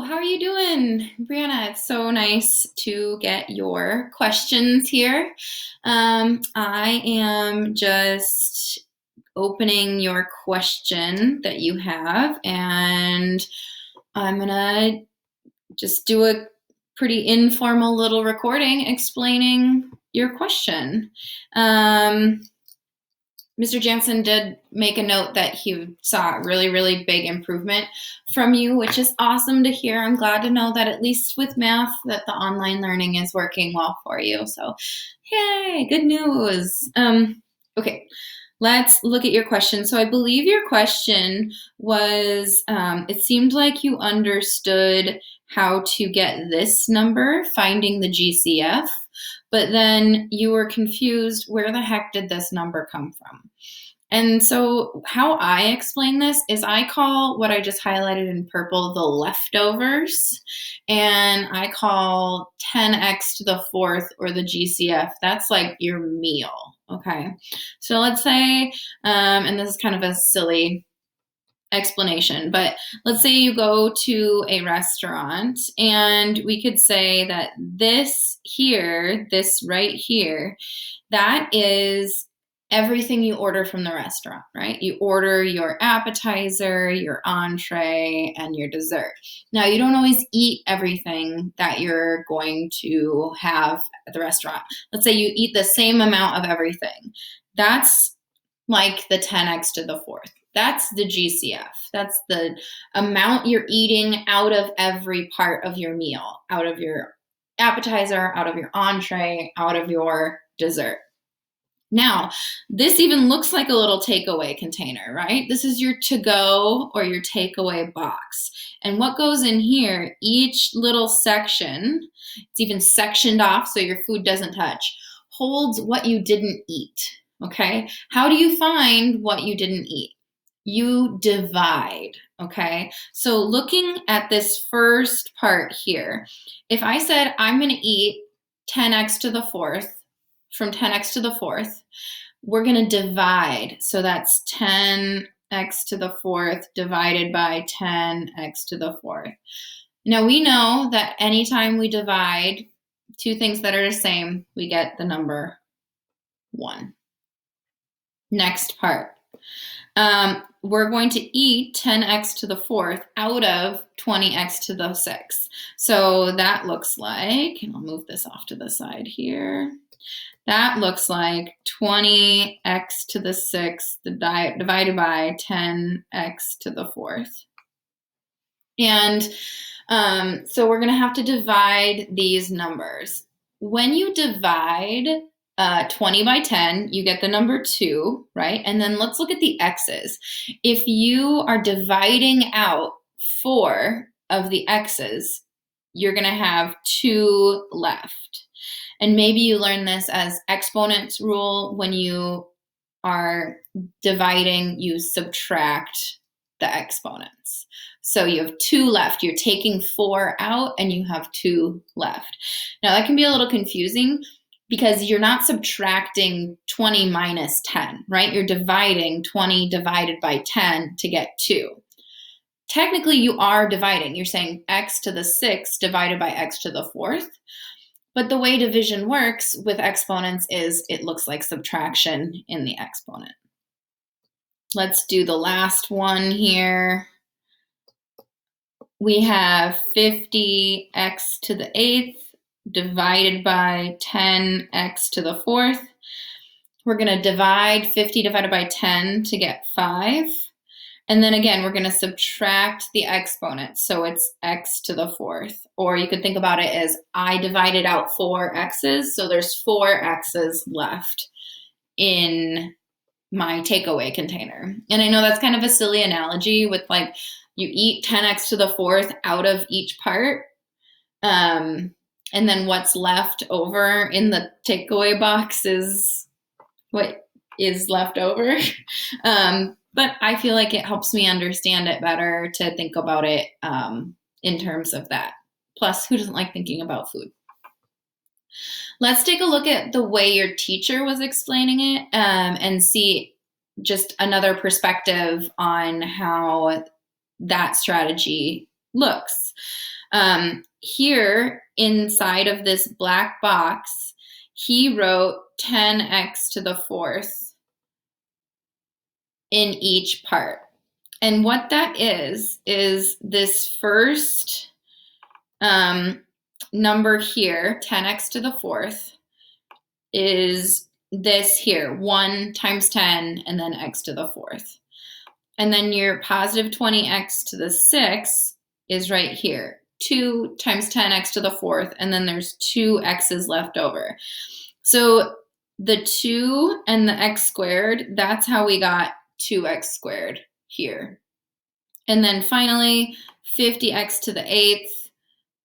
how are you doing, Brianna? It's so nice to get your questions here. I am just opening your question that you have, and I'm gonna just do a pretty informal little recording explaining your question. Mr. Jansen did make a note that he saw a really, really big improvement from you, which is awesome to hear. I'm glad to know that at least with math that the online learning is working well for you. So, yay, good news. Okay, let's look at your question. So I believe your question was, it seemed like you understood how to get this number, finding the GCF, but then you were confused, where the heck did this number come from? And so how I explain this is I call what I just highlighted in purple the leftovers, and I call 10x to the fourth, or the GCF. That's like your meal, okay? So let's say, and this is kind of a silly explanation, but let's say you go to a restaurant and we could say that this here, this right here, that is everything you order from the restaurant, right? You order your appetizer, your entree, and your dessert. Now, you don't always eat everything that you're going to have at the restaurant. Let's say you eat the same amount of everything. That's like the 10x to the fourth. That's the GCF. That's the amount you're eating out of every part of your meal, out of your appetizer, out of your entree, out of your dessert. Now, this even looks like a little takeaway container, right? This is your to-go or your takeaway box. And what goes in here, each little section, it's even sectioned off so your food doesn't touch, holds what you didn't eat, okay? How do you find what you didn't eat? You divide, okay? So looking at this first part here, if I said I'm gonna eat 10x to the fourth, from 10x to the fourth, we're gonna divide. So that's 10x to the fourth divided by 10x to the fourth. Now we know that anytime we divide two things that are the same, we get the number 1. Next part. We're going to eat 10x to the fourth out of 20x to the sixth. So that looks like, and I'll move this off to the side here. That looks like 20x to the sixth divided by 10x to the fourth. And so we're going to have to divide these numbers. When you divide 20 by 10, you get the number 2, right? And then let's look at the x's. If you are dividing out 4 of the x's, you're going to have 2 left. And maybe you learn this as exponents rule. When you are dividing, you subtract the exponents. So you have 2 left. You're taking 4 out and you have 2 left. Now that can be a little confusing because you're not subtracting 20 minus 10, right? You're dividing 20 divided by 10 to get 2. Technically, you are dividing. You're saying x to the sixth divided by x to the fourth. But the way division works with exponents is it looks like subtraction in the exponent. Let's do the last one here. We have 50x to the eighth divided by 10x to the fourth. We're going to divide 50 divided by 10 to get 5. And then again, we're going to subtract the exponent. So it's x to the fourth. Or you could think about it as I divided out 4 x's. So there's 4 x's left in my takeaway container. And I know that's kind of a silly analogy with like you eat 10x to the fourth out of each part. And then what's left over in the takeaway box is what is left over. But I feel like it helps me understand it better to think about it in terms of that. Plus, who doesn't like thinking about food? Let's take a look at the way your teacher was explaining it and see just another perspective on how that strategy looks. Here inside of this black box, he wrote 10x to the fourth in each part. And what that is this first number here, 10x to the fourth, is this here, 1 times 10 and then x to the fourth. And then your positive 20x to the sixth is right here, 2 times 10x to the fourth, and then there's 2 x's left over. So the 2 and the x squared, that's how we got 2x squared here. And then finally, 50x to the eighth,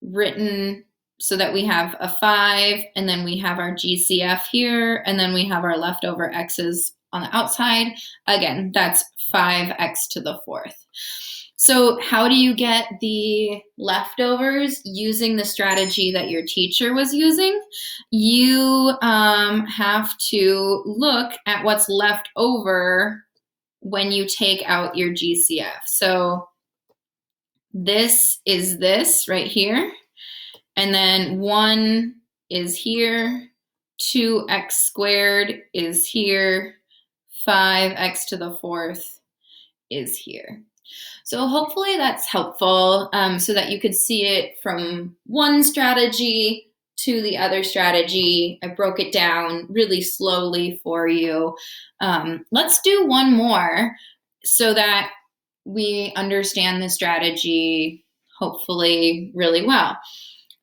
written so that we have a 5, and then we have our GCF here, and then we have our leftover x's on the outside. Again, that's 5x to the fourth. So how do you get the leftovers using the strategy that your teacher was using? You have to look at what's left over when you take out your GCF. So this is this right here. And then 1 is here, 2x squared is here, 5x to the fourth is here. So hopefully that's helpful so that you could see it from one strategy to the other strategy. I broke it down really slowly for you. Let's do one more so that we understand the strategy hopefully really well.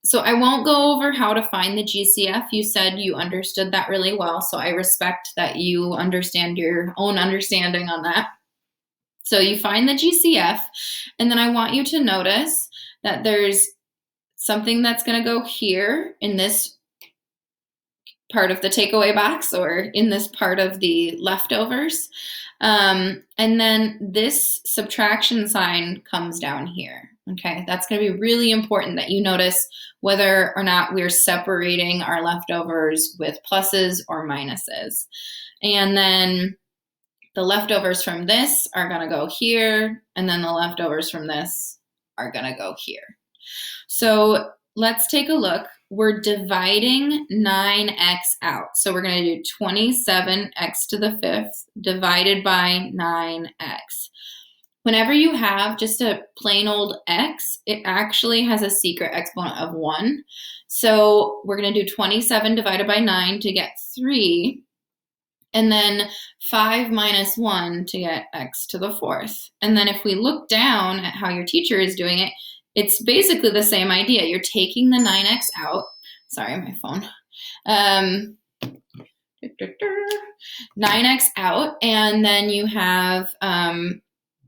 So I won't go over how to find the GCF. You said you understood that really well, so I respect that you understand your own understanding on that. So you find the GCF, and then I want you to notice that there's something that's going to go here in this part of the takeaway box or in this part of the leftovers. And then this subtraction sign comes down here. Okay, that's going to be really important that you notice whether or not we're separating our leftovers with pluses or minuses. And then the leftovers from this are going to go here, and then the leftovers from this are going to go here. So let's take a look. We're dividing 9x out. So we're going to do 27x to the fifth divided by 9x. Whenever you have just a plain old x, it actually has a secret exponent of 1. So we're going to do 27 divided by 9 to get 3. And then 5 minus 1 to get x to the fourth. And then if we look down at how your teacher is doing it, it's basically the same idea. You're taking the 9x out. Sorry, my phone. 9x out, and then you have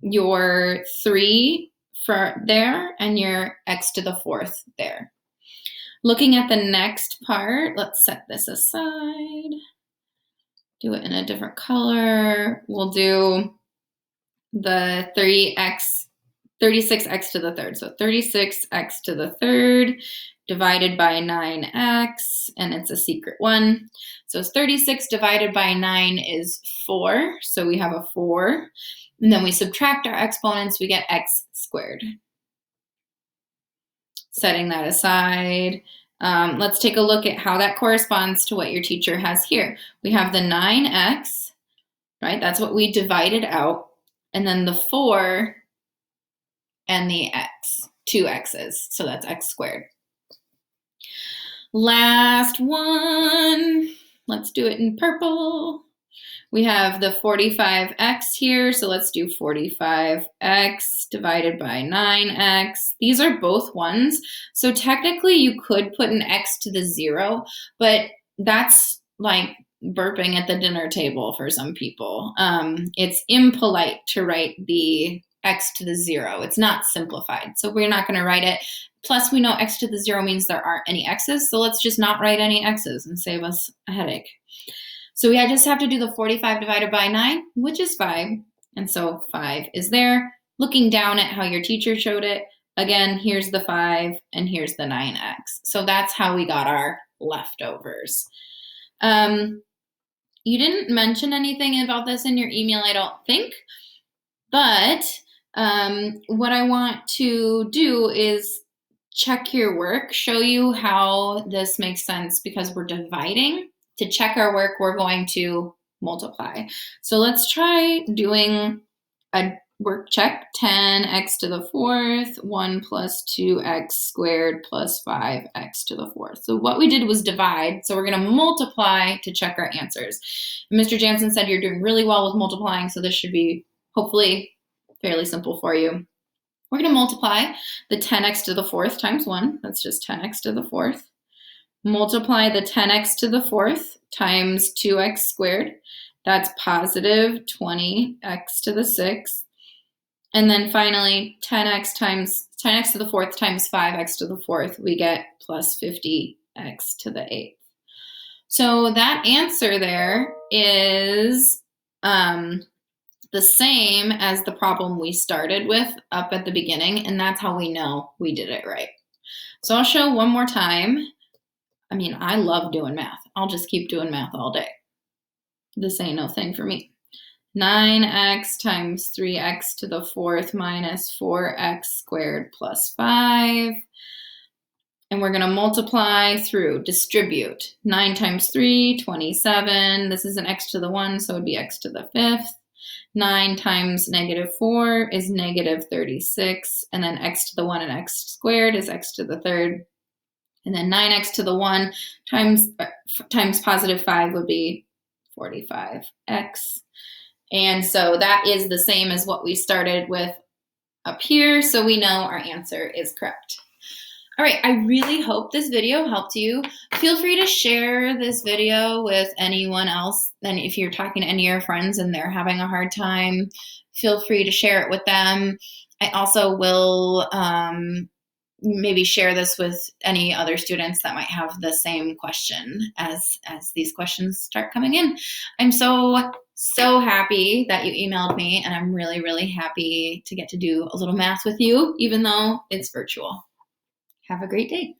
your 3 for there and your x to the fourth there. Looking at the next part, let's set this aside. Do it in a different color. We'll do the 36x to the third. So 36x to the third divided by 9x, and it's a secret one. So 36 divided by 9 is 4. So we have a 4. And then we subtract our exponents, we get x squared. Setting that aside, let's take a look at how that corresponds to what your teacher has here. We have the 9x, right? That's what we divided out. And then the 4 and the x, 2 x's. So that's x squared. Last one, let's do it in purple. We have the 45x here, so let's do 45x divided by 9x. These are both 1s, so technically you could put an x to the 0, but that's like burping at the dinner table for some people. It's impolite to write the x to the 0. It's not simplified, so we're not going to write it. Plus, we know x to the 0 means there aren't any x's, so let's just not write any x's and save us a headache. So we just have to do the 45 divided by 9, which is 5. And so 5 is there. Looking down at how your teacher showed it, again, here's the 5 and here's the 9x. So that's how we got our leftovers. You didn't mention anything about this in your email, I don't think. But what I want to do is check your work, show you how this makes sense because we're dividing. To check our work, we're going to multiply. So let's try doing a work check. 10x to the fourth, 1 plus 2x squared plus 5x to the fourth. So what we did was divide. So we're going to multiply to check our answers. Mr. Jansen said you're doing really well with multiplying, so this should be hopefully fairly simple for you. We're going to multiply the 10x to the fourth times 1. That's just 10x to the fourth. Multiply the 10x to the fourth times 2x squared. That's positive 20x to the sixth. And then finally, 10x to the fourth times 5x to the fourth, we get plus 50x to the eighth. So that answer there is the same as the problem we started with up at the beginning, and that's how we know we did it right. So I'll show one more time. I mean, I love doing math. I'll just keep doing math all day. This ain't no thing for me. 9x times 3x to the fourth minus 4x squared plus 5. And we're going to multiply through, distribute. 9 times 3, 27. This is an x to the 1, so it would be x to the fifth. 9 times negative 4 is negative 36. And then x to the 1 and x squared is x to the third. And then 9x to the 1 times positive 5 would be 45x. And so that is the same as what we started with up here. So we know our answer is correct. All right, I really hope this video helped you. Feel free to share this video with anyone else. And if you're talking to any of your friends and they're having a hard time, feel free to share it with them. I also will maybe share this with any other students that might have the same question as these questions start coming in. I'm so happy that you emailed me, and I'm really, really happy to get to do a little math with you, even though it's virtual. Have a great day.